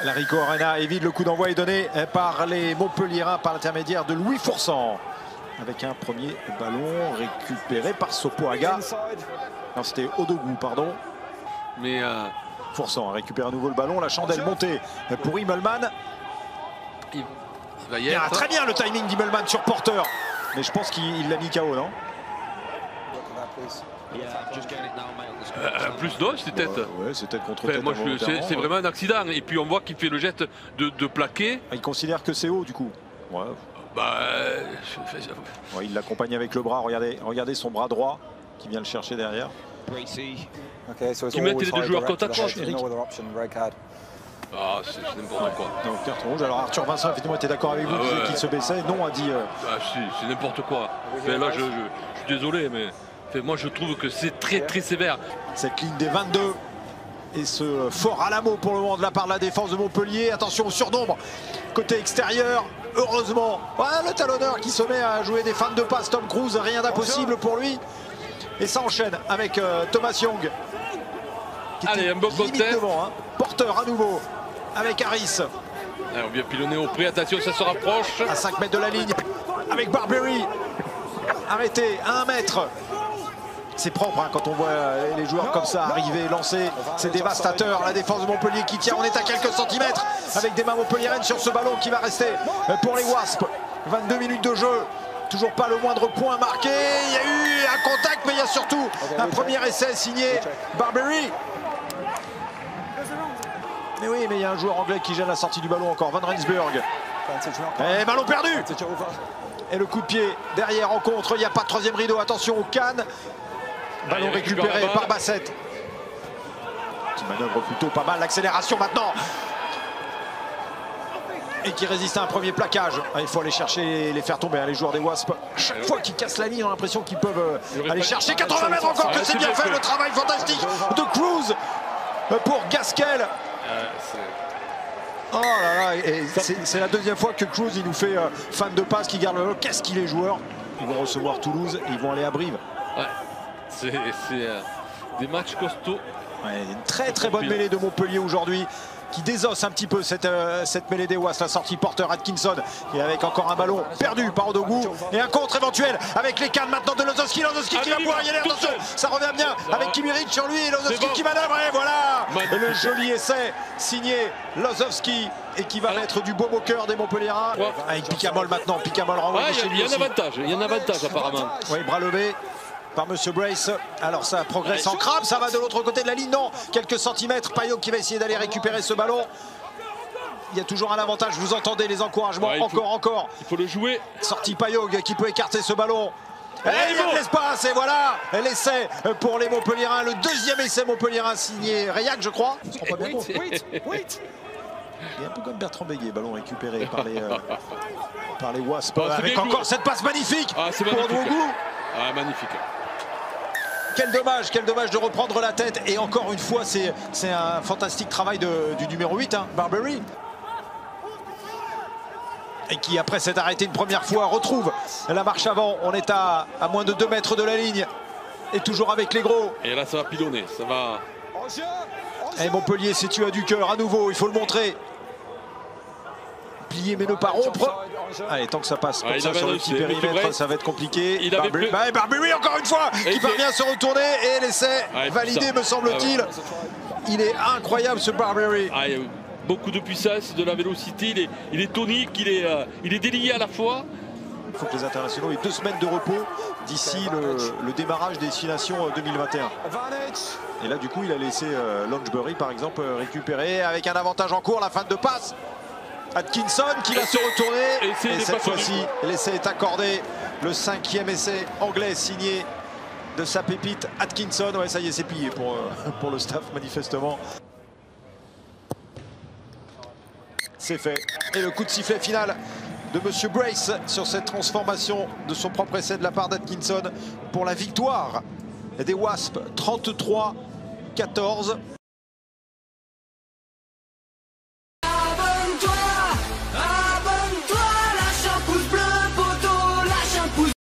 La Ricoh Arena évite le coup d'envoi est donné par les Montpelliérains par l'intermédiaire de Louis Foursan. Avec un premier ballon récupéré par Sopoaga. Non, c'était Odogwu, pardon. Mais Foursan récupère à nouveau le ballon. La chandelle montée pour Immelman. il va y être. Très bien le timing d'Immelman sur Porter. Mais je pense qu'il l'a mis KO, non? Plus non, c'est tête. Ouais, c'est tête contre Enfin, tête. moi, c'est vraiment un accident. Et puis on voit qu'il fait le geste de plaquer. Il considère que c'est haut du coup. Ouais. Ouais, il l'accompagne avec le bras. Regardez son bras droit qui vient le chercher derrière. Qui mettent les deux joueurs côte à côte. Ah, c'est n'importe quoi. Donc, carton rouge. Alors Arthur Vincent, effectivement, était d'accord avec vous qu'il se baissait. Non, a dit. C'est n'importe quoi. Enfin, là, je suis désolé, mais enfin, moi, je trouve que c'est très sévère. Cette ligne des 22 et ce fort Alamo pour le moment de la part de la défense de Montpellier. Attention au surnombre côté extérieur. Heureusement, le talonneur qui se met à jouer des feintes de passe. Tom Cruise, rien d'impossible pour lui. Et ça enchaîne avec Thomas Young. Allez, un beau contest. Porter à nouveau avec Harris. Allez, on vient pilonner au prix. Attention, ça se rapproche. À 5 mètres de la ligne avec Barbery. Arrêté à 1 mètre. C'est propre quand on voit les joueurs comme ça arriver, lancer. C'est dévastateur. La défense de Montpellier qui tient. On est à quelques centimètres avec des mains montpelliéraines sur ce ballon qui va rester pour les Wasps. 22 minutes de jeu. Toujours pas le moindre point marqué. Il y a eu un contact, mais il y a surtout un premier essai signé Barbery. Mais oui, mais il y a un joueur anglais qui gêne la sortie du ballon encore. Van Rensburg. Et ballon perdu. Et le coup de pied derrière en contre. Il n'y a pas de troisième rideau. Attention au Cannes. Ballon récupéré par Bassett. Qui manœuvre plutôt pas mal. L'accélération maintenant. Et qui résiste à un premier plaquage. Il faut aller chercher, les faire tomber, les joueurs des Wasps. Chaque fois qu'ils cassent la ligne, on a l'impression qu'ils peuvent aller chercher 80 mètres encore. Que c'est bien fait, le travail fantastique de Cruz pour Gaskell. Oh là là, c'est la deuxième fois que Cruz il nous fait fan de passe qui garde le ballon. Qu'est-ce qu'il est joueur. Ils vont recevoir Toulouse et ils vont aller à Brive. Ouais, c'est des matchs costauds. Ouais, une très bonne mêlée de Montpellier aujourd'hui qui désosse un petit peu cette mêlée des Wasps. La sortie Porter Atkinson et avec encore un ballon perdu par Odogwu et un contre éventuel avec les cannes maintenant de Lozowski. Lozowski qui va pouvoir y aller, attention, ça revient bien avec Kimmich sur lui et Lozowski qui manœuvre et voilà. Et le joli essai signé Lozowski et qui va mettre du baume au cœur des Montpelliérains. Avec Picamol maintenant, Picamol renvoyé chez lui. Il y a un avantage apparemment. Oui, bras levé par Monsieur Brace. Alors ça progresse en crabe, ça va de l'autre côté de la ligne, non, quelques centimètres. Payog qui va essayer d'aller récupérer ce ballon. Il y a toujours un avantage, vous entendez les encouragements, encore. Il faut le jouer. Sortie Payog qui peut écarter ce ballon. Et il y a de l'espace et voilà l'essai pour les Montpelliérains. Le deuxième essai Montpelliérain signé Rayac, je crois. Je ne pas bien compte. Il est un peu comme Bertrand Béguet, ballon récupéré par les Wasps. Avec encore cette passe magnifique pour Odogwu. Ah, magnifique. Quel dommage de reprendre la tête. Et encore une fois, c'est un fantastique travail du numéro 8, Barbery. Et qui, après s'être arrêté une première fois, retrouve la marche avant. On est à moins de 2 mètres de la ligne. Et toujours avec les gros. Et là, ça va pilonner. Ça va. Et Montpellier situe à du cœur à nouveau, il faut le montrer. Plier mais ne pas rompre. Allez, tant que ça passe comme ça sur le petit périmètre, ça va être compliqué. Barbery encore une fois qui parvient à se retourner et l'essai validé me semble-t-il. Il est incroyable ce Barbery. Il y a beaucoup de puissance, de la vélocité, il est tonique, il est délié à la fois. Il faut que les internationaux aient 2 semaines de repos d'ici le démarrage des 6 Nations 2021. Et là du coup il a laissé Longbury par exemple récupérer avec un avantage en cours, la fin de passe. Atkinson qui va se retourner et cette fois-ci l'essai est accordé. Le 5e essai anglais signé de sa pépite Atkinson. Ouais, ça y est, c'est plié pour le staff manifestement. C'est fait. Et le coup de sifflet final de Monsieur Brace sur cette transformation de son propre essai de la part d'Atkinson pour la victoire des Wasps 33-14.